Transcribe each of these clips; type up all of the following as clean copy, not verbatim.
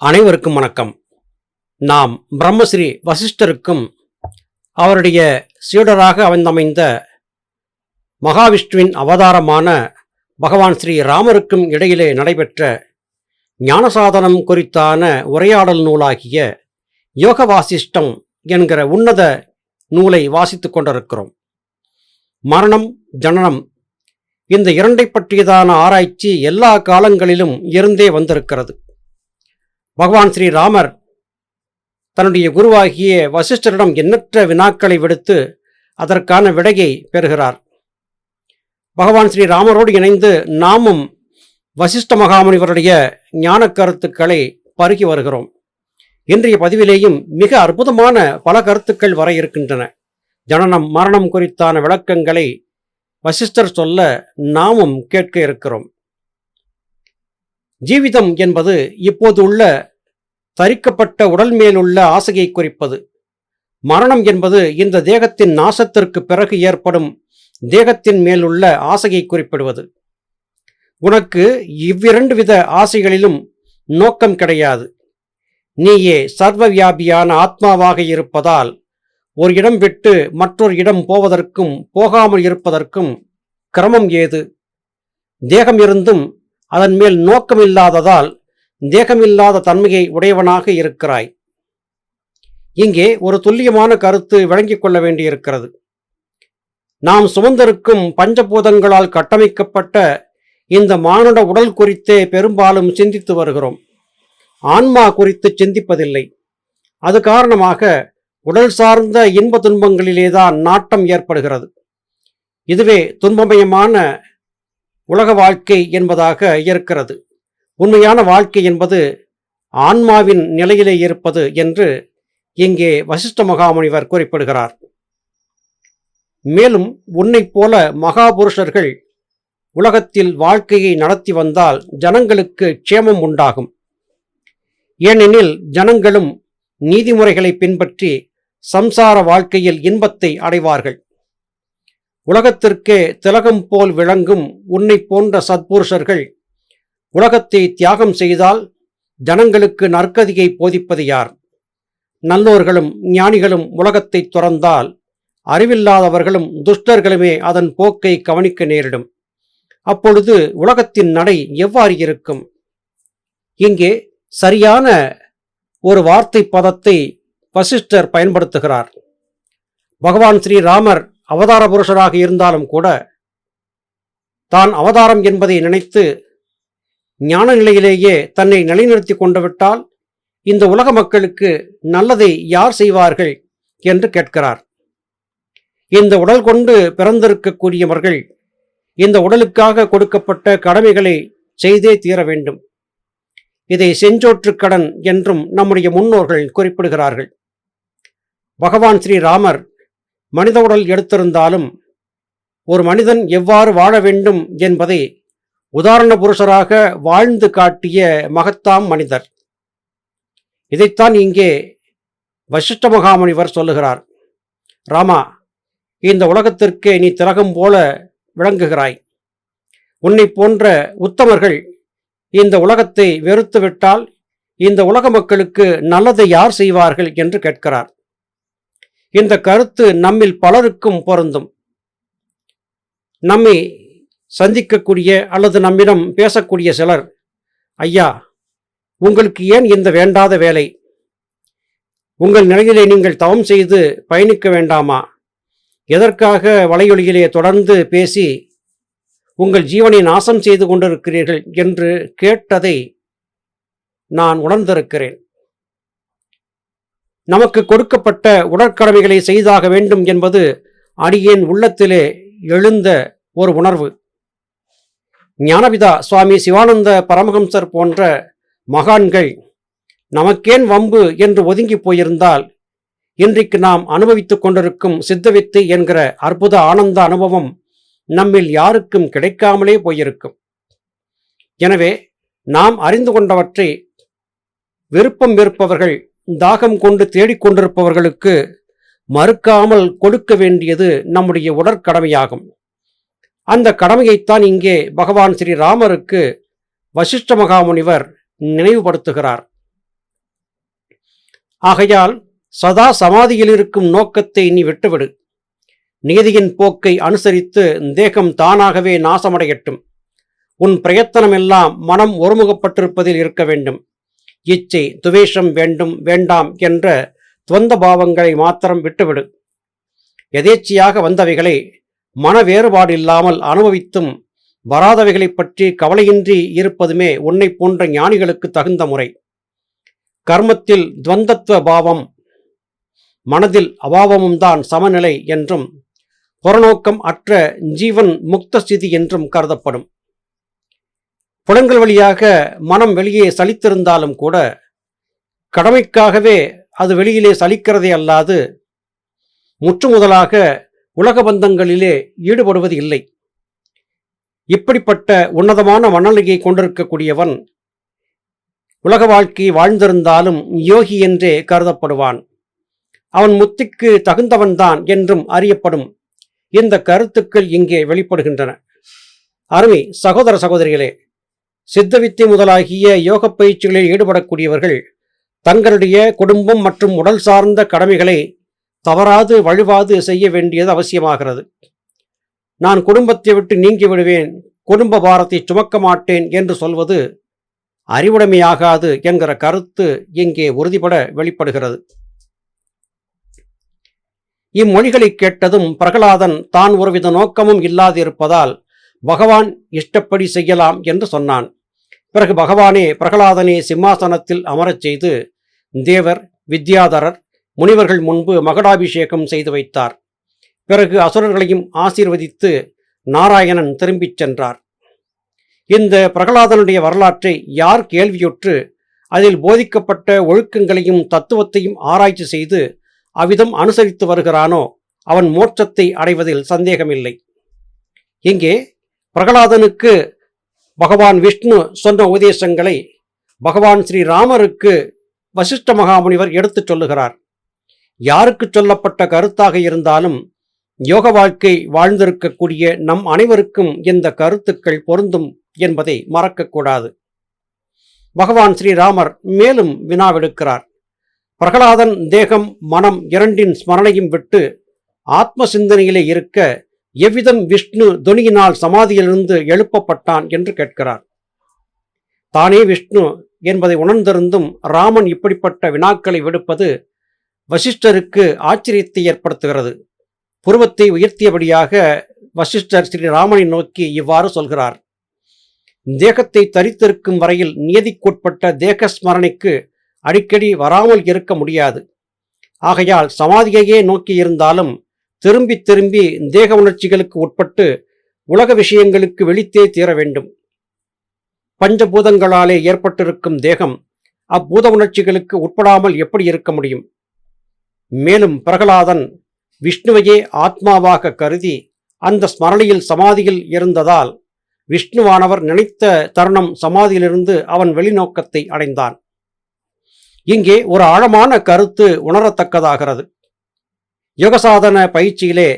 அனைவருக்கும் வணக்கம். நாம் பிரம்மஸ்ரீ வசிஷ்டருக்கும் அவருடைய சீடராக அமைந்த மகாவிஷ்ணுவின் அவதாரமான பகவான் ஸ்ரீ ராமருக்கும் இடையிலே நடைபெற்ற ஞானசாதனம் குறித்தான உரையாடல் நூலாகிய யோக வாசிஷ்டம் என்கிற உன்னத நூலை வாசித்துக் கொண்டிருக்கிறோம். மரணம், ஜனனம், இந்த இரண்டை பற்றியதான ஆராய்ச்சி எல்லா காலங்களிலும் இருந்தே வந்திருக்கிறது. பகவான் ஸ்ரீ ராமர் தன்னுடைய குருவாகிய வசிஷ்டரிடம் எண்ணற்ற வினாக்களை விடுத்து அதற்கான விடையை பெறுகிறார். பகவான் ஸ்ரீ ராமரோடு இணைந்து நாமும் வசிஷ்ட மகாமுனிவருடைய ஞான கருத்துக்களை பருகி வருகிறோம். இன்றைய பதிவிலேயும் மிக அற்புதமான பல கருத்துக்கள் வர இருக்கின்றன. ஜனனம், மரணம் குறித்தான விளக்கங்களை வசிஷ்டர் சொல்ல நாமும் கேட்க இருக்கிறோம். ஜீவிதம் என்பது இப்போது உள்ள தரிக்கப்பட்ட உடல் மேலுள்ள ஆசையை குறிப்பது. மரணம் என்பது இந்த தேகத்தின் நாசத்திற்கு பிறகு ஏற்படும் தேகத்தின் மேலுள்ள ஆசையை குறிப்பிடுவது. உனக்கு இவ்விரண்டு வித ஆசைகளிலும் நோக்கம் கிடையாது. நீயே சர்வ வியாபியான ஆத்மாவாக இருப்பதால் ஒரு இடம் விட்டு மற்றொரு இடம் போவதற்கும் போகாமல் இருப்பதற்கும் கிரமம் ஏது? தேகம் இருந்தும் அதன் மேல் நோக்கமில்லாததால் தேகமில்லாத தன்மையை உடையவனாக இருக்கிறாய். இங்கே ஒரு துல்லியமான கருத்து விளங்கிக் கொள்ள வேண்டியிருக்கிறது. நாம் சுமந்திருக்கும் பஞ்சபூதங்களால் கட்டமைக்கப்பட்ட இந்த மானுட உடல் குறித்தே பெரும்பாலும் சிந்தித்து வருகிறோம். ஆன்மா குறித்து சிந்திப்பதில்லை. அது காரணமாக உடல் சார்ந்த இன்ப துன்பங்களிலேதான் நாட்டம் ஏற்படுகிறது. இதுவே துன்பமயமான உலக வாழ்க்கை என்பதாக இருக்கிறது. உண்மையான வாழ்க்கை என்பது ஆன்மாவின் நிலையிலே இருப்பது என்று இங்கே வசிஷ்ட மகாமுனிவர் குறிப்பிடுகிறார். மேலும் உன்னைப் போல மகாபுருஷர்கள் உலகத்தில் வாழ்க்கையை நடத்தி வந்தால் ஜனங்களுக்கு க்ஷேமம் உண்டாகும். ஏனெனில் ஜனங்களும் நீதிமுறைகளை பின்பற்றி சம்சார வாழ்க்கையில் இன்பத்தை அடைவார்கள். உலகத்திற்கே திலகம் போல் விளங்கும் உன்னை போன்ற சத்புருஷர்கள் உலகத்தை தியாகம் செய்தால் ஜனங்களுக்கு நற்கதியை போதிப்பது யார்? நல்லோர்களும் ஞானிகளும் உலகத்தை துறந்தால் அறிவில்லாதவர்களும் துஷ்டர்களுமே அதன் போக்கை கவனிக்க நேரிடும். அப்பொழுது உலகத்தின் நடை எவ்வாறு இருக்கும்? இங்கே சரியான ஒரு வார்த்தை பதத்தை வசிஷ்டர் பயன்படுத்துகிறார். பகவான் ஸ்ரீராமர் அவதார புருஷராக இருந்தாலும் கூட தான் அவதாரம் என்பதை நினைத்து ஞான நிலையிலேயே தன்னை நிலைநிறுத்தி கொண்டுவிட்டால் இந்த உலக மக்களுக்கு நல்லதை யார் செய்வார்கள் என்று கேட்கிறார். இந்த உடல் கொண்டு பிறந்திருக்கக்கூடியவர்கள் இந்த உடலுக்காக கொடுக்கப்பட்ட கடமைகளை செய்தே தீர வேண்டும். இதை செஞ்சோற்றுக் கடன் என்றும் நம்முடைய முன்னோர்கள் குறிப்பிடுகிறார்கள். பகவான் ஸ்ரீராமர் மனித உடல் எடுத்திருந்தாலும் ஒரு மனிதன் எவ்வாறு வாழ வேண்டும் என்பதை உதாரண புருஷராக வாழ்ந்து காட்டிய மகத்தாம் மனிதர். இதைத்தான் இங்கே வசிஷ்ட மகாமுனிவர் சொல்லுகிறார். ராமா, இந்த உலகத்திற்கே நீ திலகம் போல விளங்குகிறாய். உன்னை போன்ற உத்தமர்கள் இந்த உலகத்தை வெறுத்துவிட்டால் இந்த உலக மக்களுக்கு நல்லதை யார் செய்வார்கள் என்று கேட்கிறார். இந்த கருத்து நம்மில் பலருக்கும் பொருந்தும். நம்மை சந்திக்கக்கூடிய அல்லது நம்மிடம் பேசக்கூடிய சிலர், ஐயா, உங்களுக்கு ஏன் இந்த வேண்டாத வேலை? உங்கள் நிலையிலே நீங்கள் தவம் செய்து பயணிக்க வேண்டாமா? எதற்காக வலையொலியிலே தொடர்ந்து பேசி உங்கள் ஜீவனை நாசம் செய்து கொண்டிருக்கிறீர்கள் என்று கேட்டதை நான் உணர்ந்திருக்கிறேன். நமக்கு கொடுக்கப்பட்ட உடற்கடமைகளை செய்தாக வேண்டும் என்பது அடியேன் உள்ளத்திலே எழுந்த ஒரு உணர்வு. ஞானபிதா சுவாமி சிவானந்த பரமஹம்சர் போன்ற மகான்கள் நமக்கேன் வம்பு என்று ஒதுங்கி போயிருந்தால் இன்றைக்கு நாம் அனுபவித்துக் கொண்டிருக்கும் சித்தவித்தை என்கிற அற்புத ஆனந்த அனுபவம் நம்மில் யாருக்கும் கிடைக்காமலே போயிருக்கும். எனவே நாம் அறிந்து கொண்டவற்றை விருப்பம் வெறுப்பவர்கள், தாகம் கொண்டு தேடிக்கொண்டிருப்பவர்களுக்கு மறுக்காமல் கொடுக்க வேண்டியது நம்முடைய உடற்கடமையாகும். அந்த கடமையைத்தான் இங்கே பகவான் ஸ்ரீராமருக்கு வசிஷ்ட மகாமுனிவர் நினைவுபடுத்துகிறார். ஆகையால் சதா சமாதியில் இருக்கும் நோக்கத்தை நீ விட்டுவிடு. நியதியின் போக்கை அனுசரித்து தேகம் தானாகவே நாசமடையட்டும். உன் பிரயத்தனமெல்லாம் மனம் ஒருமுகப்பட்டிருப்பதில் இருக்க வேண்டும். இச்சை, துவேஷம் வேண்டும் வேண்டாம் என்ற துவந்த பாவங்களை மாத்திரம் விட்டுவிடு. எதேச்சியாக வந்தவைகளை மன வேறுபாடில்லாமல் அனுபவித்தும் வராதவைகளைப் பற்றி கவலையின்றி இருப்பதுமே உன்னை போன்ற ஞானிகளுக்கு தகுந்த முறை. கர்மத்தில் துவந்தத்துவ பாவம், மனதில் அபாவமும் தான் சமநிலை என்றும் புறநோக்கம் அற்ற ஜீவன் முக்த ஸ்திதி என்றும் கருதப்படும். புலன்கள் வழியாக மனம் வெளியே சலித்திருந்தாலும் கூட கடமைக்காகவே அது வெளியிலே சலிக்கிறதே அல்லாது முற்றுமுதலாக உலக பந்தங்களிலே ஈடுபடுவது இல்லை. இப்படிப்பட்ட உன்னதமான மனநிலையை கொண்டிருக்கக்கூடியவன் உலக வாழ்க்கை வாழ்ந்திருந்தாலும் யோகி என்றே கருதப்படுவான். அவன் முத்திக்கு தகுந்தவன்தான் என்றும் அறியப்படும். இந்த கருத்துக்கள் இங்கே வெளிப்படுகின்றன. அருமை சகோதர சகோதரிகளே, சித்தவித்தை முதலாகிய யோக பயிற்சிகளில் ஈடுபடக்கூடியவர்கள் தங்களுடைய குடும்பம் மற்றும் உடல் சார்ந்த கடமைகளை தவறாது வழுவாது செய்ய வேண்டியது அவசியமாகிறது. நான் குடும்பத்தை விட்டு நீங்கி விடுவேன், குடும்ப பாரத்தை சுமக்க மாட்டேன் என்று சொல்வது அறிவுடைமையாகாது என்கிற கருத்து இங்கே உறுதிபட வெளிப்படுகிறது. இம்மொழிகளை கேட்டதும் பிரகலாதன் தான் ஒருவித நோக்கமும் இல்லாதிருப்பதால் பகவான் இஷ்டப்படி செய்யலாம் என்று சொன்னான். பிறகு பகவானே பிரகலாதனை சிம்மாசனத்தில் அமரச் செய்து தேவர், வித்யாதரர், முனிவர்கள் முன்பு மகுடாபிஷேகம் செய்து வைத்தார். பிறகு அசுரர்களையும் ஆசீர்வதித்து நாராயணன் திரும்பிச் சென்றார். இந்த பிரகலாதனுடைய வரலாற்றை யார் கேள்வியுற்று அதில் போதிக்கப்பட்ட ஒழுக்கங்களையும் தத்துவத்தையும் ஆராய்ச்சி செய்து அவ்விதம் அனுசரித்து வருகிறானோ அவன் மோட்சத்தை அடைவதில் சந்தேகமில்லை. இங்கே பிரகலாதனுக்கு பகவான் விஷ்ணு சொன்ன உபதேசங்களை பகவான் ஸ்ரீராமருக்கு வசிஷ்ட மகாமுனிவர் எடுத்துச் சொல்லுகிறார். யாருக்கு சொல்லப்பட்ட கருத்தாக இருந்தாலும் யோக வாழ்க்கை வாழ்ந்திருக்கக்கூடிய நம் அனைவருக்கும் இந்த கருத்துக்கள் பொருந்தும் என்பதை மறக்கக்கூடாது. பகவான் ஸ்ரீராமர் மேலும் வினாவெடுக்கிறார். பிரகலாதன் தேகம் மனம் இரண்டின் ஸ்மரணையும் விட்டு ஆத்ம சிந்தனையிலே இருக்க எவ்விதம் விஷ்ணு தொனியினால் சமாதியிலிருந்து எழுப்பப்பட்டான் என்று கேட்கிறார். தானே விஷ்ணு என்பதை உணர்ந்திருந்தும் ராமன் இப்படிப்பட்ட வினாக்களை விடுப்பது வசிஷ்டருக்கு ஆச்சரியத்தை ஏற்படுத்துகிறது. புருவத்தை உயர்த்தியபடியாக வசிஷ்டர் ஸ்ரீராமனை நோக்கி இவ்வாறு சொல்கிறார். தேகத்தை தரித்திருக்கும் வரையில் நியதிக்குட்பட்ட தேக ஸ்மரணைக்கு அடிக்கடி வராமல் இருக்க முடியாது. ஆகையால் சமாதியையே நோக்கி இருந்தாலும் திரும்பி திரும்பி தேக உணர்ச்சிகளுக்கு உட்பட்டு உலக விஷயங்களுக்கு வெளித்தே தீர வேண்டும். பஞ்சபூதங்களாலே ஏற்பட்டிருக்கும் தேகம் அப்பூத உணர்ச்சிகளுக்கு உட்படாமல் எப்படி இருக்க முடியும்? மேலும் பிரகலாதன் விஷ்ணுவையே ஆத்மாவாக கருதி அந்த ஸ்மரணையில் சமாதியில் இருந்ததால் விஷ்ணுவானவர் நினைத்த தருணம் சமாதியிலிருந்து அவன் வெளிநோக்கத்தை அடைந்தான். இங்கே ஒரு ஆழமான கருத்து உணரத்தக்கதாகிறது. யோகசாதன பயிற்சியிலே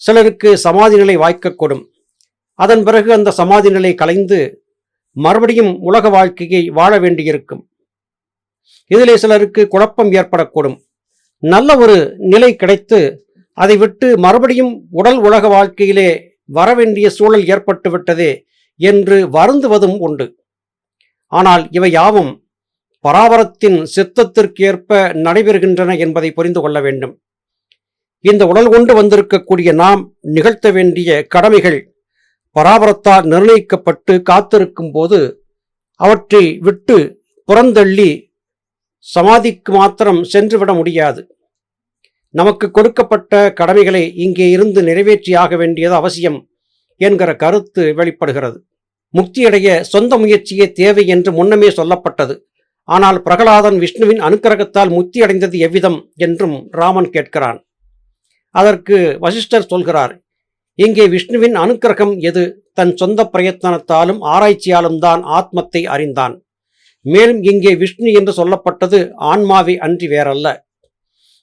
சிலருக்கு சமாதி நிலை வாய்க்கக்கூடும். அதன் பிறகு அந்த சமாதி நிலை கலைந்து மறுபடியும் உலக வாழ்க்கையை வாழ வேண்டியிருக்கும். இதிலே சிலருக்கு குழப்பம் ஏற்படக்கூடும். நல்ல ஒரு நிலை கிடைத்து அதை விட்டு மறுபடியும் உடல் உலக வாழ்க்கையிலே வரவேண்டிய சூழல் ஏற்பட்டு விட்டதே என்று வருந்துவதும் உண்டு. ஆனால் இவை யாவும் பராபரத்தின் சித்தத்திற்கேற்ப நடைபெறுகின்றன என்பதை புரிந்து கொள்ள வேண்டும். இந்த உடல் கொண்டு வந்திருக்கக்கூடிய நாம் நிகழ்த்த வேண்டிய கடமைகள் பராபரத்தால் நிர்ணயிக்கப்பட்டு காத்திருக்கும் போது அவற்றை விட்டு புறந்தள்ளி சமாதிக்கு மாத்திரம் சென்றுவிட முடியாது. நமக்கு கொடுக்கப்பட்ட கடமைகளை இங்கே இருந்து நிறைவேற்றியாக வேண்டியது அவசியம் என்கிற கருத்து வெளிப்படுகிறது. முக்தியடைய சொந்த முயற்சியே தேவை என்று முன்னமே சொல்லப்பட்டது. ஆனால் பிரகலாதன் விஷ்ணுவின் அனுக்கிரகத்தால் முக்தி அடைந்தது எவ்விதம் என்றும் ராமன் கேட்கிறான். அதற்கு வசிஷ்டர் சொல்கிறார், இங்கே விஷ்ணுவின் அனுக்கிரகம் எது? தன் சொந்த பிரயத்தனத்தாலும் ஆராய்ச்சியாலும் தான் ஆத்மத்தை அறிந்தான். மேலும் இங்கே விஷ்ணு என்று சொல்லப்பட்டது ஆன்மாவை அன்றி வேறல்ல.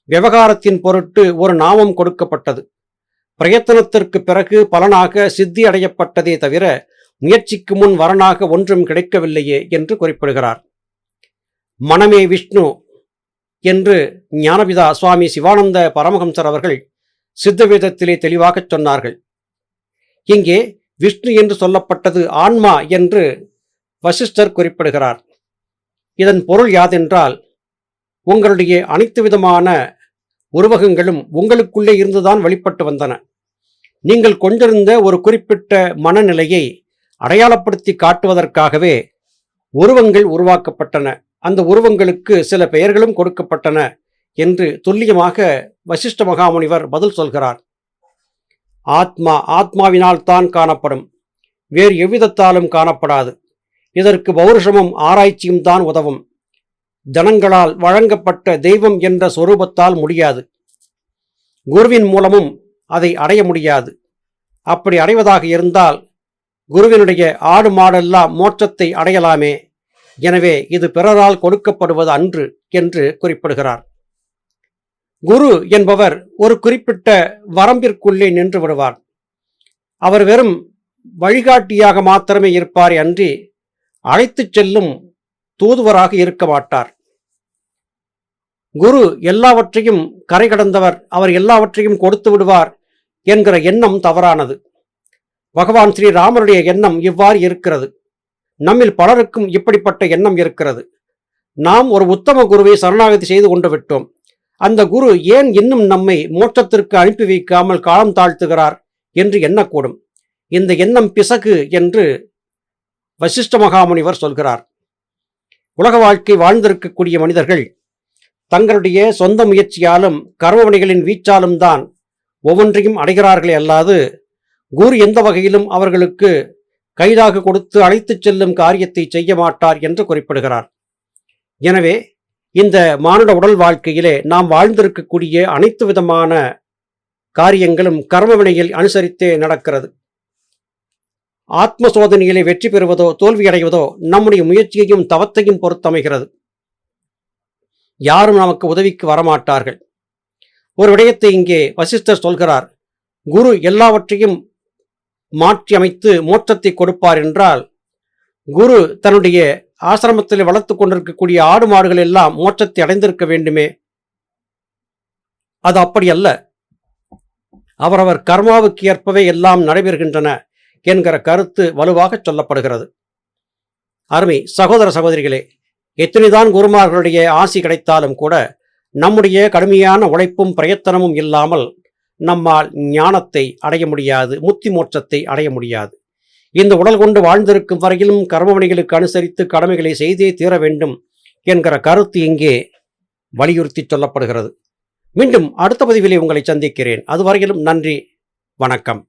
விவகாரத்தின் பொருட்டு ஒரு நாமம் கொடுக்கப்பட்டது. பிரயத்தனத்திற்கு பிறகு பலனாக சித்தி அடையப்பட்டதே தவிர முயற்சிக்கு முன் வரனாக ஒன்றும் கிடைக்கவில்லையே என்று குறிப்பிடுகிறார். மனமே விஷ்ணு என்று ஞானபிதா சுவாமி சிவானந்த பரமஹம்சர் அவர்கள் சித்தவேதத்திலே தெளிவாகச் சொன்னார்கள். இங்கே விஷ்ணு என்று சொல்லப்பட்டது ஆன்மா என்று வசிஷ்டர் குறிப்பிடுகிறார். இதன் பொருள் யாதென்றால், உங்களுடைய அனைத்து விதமான உருவகங்களும் உங்களுக்குள்ளே இருந்துதான் வெளிப்பட்டு வந்தன. நீங்கள் கொண்டிருந்த ஒரு குறிப்பிட்ட மனநிலையை அடையாளப்படுத்தி காட்டுவதற்காகவே உருவங்கள் உருவாக்கப்பட்டன. அந்த உருவங்களுக்கு சில பெயர்களும் கொடுக்கப்பட்டன என்று துல்லியமாக வசிஷ்ட மகாமுனிவர் பதில் சொல்கிறார். ஆத்மா ஆத்மாவினால் தான் காணப்படும், வேறு எவ்விதத்தாலும் காணப்படாது. இதற்கு பௌருஷமும் ஆராய்ச்சியும் தான் உதவும். ஜனங்களால் வழங்கப்பட்ட தெய்வம் என்ற சொரூபத்தால் முடியாது. குருவின் மூலமும் அதை அடைய முடியாது. அப்படி அடைவதாக இருந்தால் குருவினுடைய ஆடு மாடெல்லாம் மோட்சத்தை அடையலாமே. எனவே இது பிறரால் கொடுக்கப்படுவது அன்று என்று குறிப்பிடுகிறார். குரு என்பவர் ஒரு குறிப்பிட்ட வரம்பிற்குள்ளே நின்று விடுவார். அவர் வெறும் வழிகாட்டியாக மாத்திரமே இருப்பாரே அன்றி அழைத்துச் செல்லும் தூதுவராக இருக்க மாட்டார். குரு எல்லாவற்றையும் கரை கடந்தவர், அவர் எல்லாவற்றையும் கொடுத்து விடுவார் என்கிற எண்ணம் தவறானது. பகவான் ஸ்ரீராமருடைய எண்ணம் இவ்வாறு இருக்கிறது. நம்மில் பலருக்கும் இப்படிப்பட்ட எண்ணம் இருக்கிறது. நாம் ஒரு உத்தம குருவை சரணாகதி செய்து கொண்டு விட்டோம். அந்த குரு ஏன் இன்னும் நம்மை மோட்சத்திற்கு அனுப்பி வைக்காமல் காலம் தாழ்த்துகிறார் என்று எண்ணக்கூடும். இந்த எண்ணம் பிசகு என்று வசிஷ்ட மகாமுனிவர் சொல்கிறார். உலக வாழ்க்கை வாழ்ந்திருக்கக்கூடிய மனிதர்கள் தங்களுடைய சொந்த முயற்சியாலும் கர்மவினைகளின் வீச்சாலும் தான் ஒவ்வொன்றையும் அடைகிறார்களே அல்லாது குரு எந்த வகையிலும் அவர்களுக்கு கைதாக கொடுத்து அழைத்துச் செல்லும் காரியத்தை செய்ய மாட்டார் என்று குறிப்பிடுகிறார். எனவே இந்த மானுட உடல் வாழ்க்கையிலே நாம் வாழ்ந்திருக்கக்கூடிய அனைத்து விதமான காரியங்களும் கர்மவினையில் அனுசரித்தே நடக்கிறது. ஆத்ம சோதனையிலே வெற்றி பெறுவதோ தோல்வியடைவதோ நம்முடைய முயற்சியையும் தவத்தையும் பொறுத்தமைகிறது. யாரும் நமக்கு உதவிக்கு வரமாட்டார்கள். ஒரு விடயத்தை இங்கே வசிஷ்டர் சொல்கிறார். குரு எல்லாவற்றையும் மாற்றி அமைத்து மோட்சத்தை கொடுப்பார் என்றால், குரு தன்னுடைய ஆசிரமத்தில் வளர்த்து கொண்டிருக்கக்கூடிய ஆடு மாடுகள் எல்லாம் மோட்சத்தை அடைந்திருக்க வேண்டுமே? அது அப்படி அல்ல. அவரவர் கர்மாவுக்கு ஏற்பவே எல்லாம் நடைபெறுகின்றன என்கிற கருத்து வலுவாக சொல்லப்படுகிறது. அருமை சகோதர சகோதரிகளே, எத்தனைதான் குருமார்களுடைய ஆசி கிடைத்தாலும் கூட நம்முடைய கடுமையான உழைப்பும் பிரயத்தனமும் இல்லாமல் நம்மால் ஞானத்தை அடைய முடியாது, முக்தி மோட்சத்தை அடைய முடியாது. இந்த உடல் கொண்டு வாழ்ந்திருக்கும் வரையிலும் கர்மவினைகளுக்கு அனுசரித்து கடமைகளை செய்தே தீர வேண்டும் என்கிற கருத்து இங்கே வலியுறுத்தி சொல்லப்படுகிறது. மீண்டும் அடுத்த பதிவிலே உங்களை சந்திக்கிறேன். அதுவரையிலும் நன்றி, வணக்கம்.